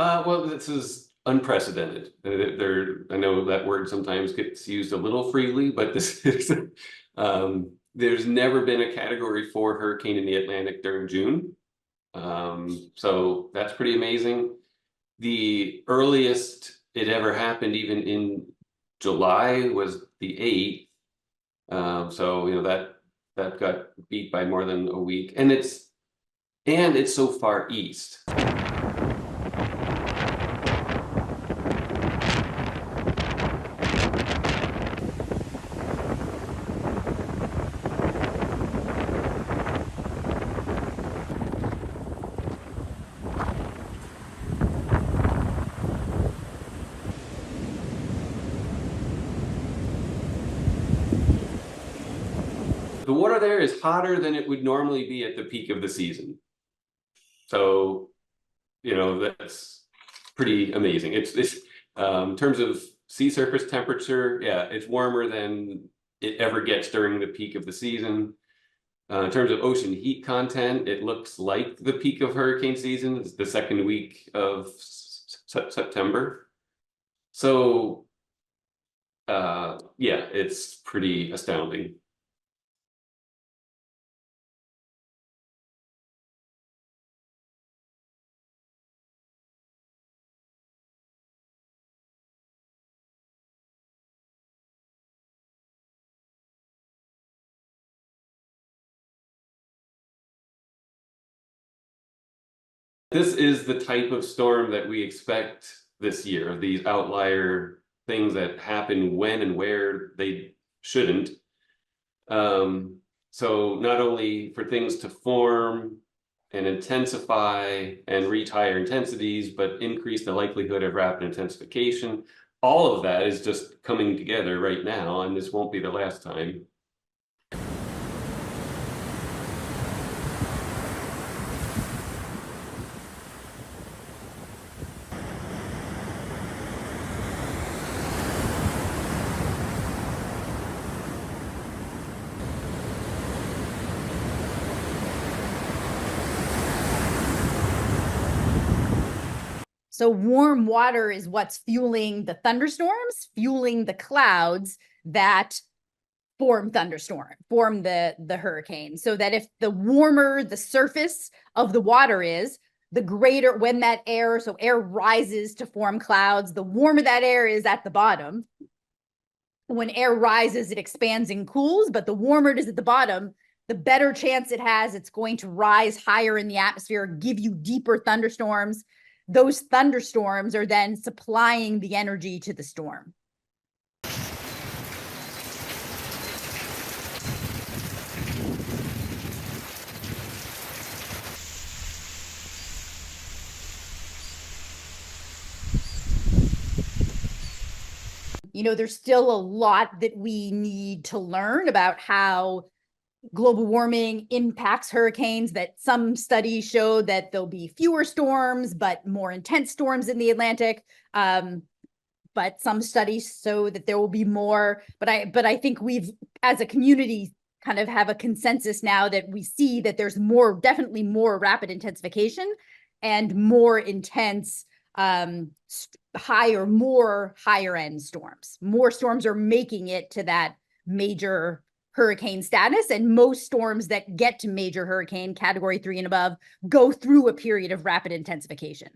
Well, this is unprecedented. I know that word sometimes gets used a little freely, but this is, there's never been a Category 4 hurricane in the Atlantic during June. So that's pretty amazing. The earliest it ever happened, even in July, was the 8th. So that got beat by more than a week, and it's so far east. The water there is hotter than it would normally be at the peak of the season. So, that's pretty amazing. It's in terms of sea surface temperature, yeah, it's warmer than it ever gets during the peak of the season. In terms of ocean heat content, it looks like the peak of hurricane season is the second week of September. So, yeah, it's pretty astounding. This is the type of storm that we expect this year, these outlier things that happen when and where they shouldn't. So not only for things to form and intensify and reach higher intensities, but increase the likelihood of rapid intensification. All of that is just coming together right now, and this won't be the last time. So warm water is what's fueling the thunderstorms, fueling the clouds that form the hurricane. So that if the warmer the surface of the water is, the greater when that air, so air rises to form clouds, the warmer that air is at the bottom. When air rises, it expands and cools, but the warmer it is at the bottom, the better chance it has it's going to rise higher in the atmosphere, give you deeper thunderstorms. Those thunderstorms are then supplying the energy to the storm. There's still a lot that we need to learn about how global warming impacts hurricanes, that some studies show that there'll be fewer storms, but more intense storms in the Atlantic. But some studies show that there will be more. But I think we've, as a community, kind of have a consensus now that we see that there's definitely more rapid intensification and more intense, higher end storms. More storms are making it to that major hurricane status, and most storms that get to major hurricane Category 3 and above go through a period of rapid intensification.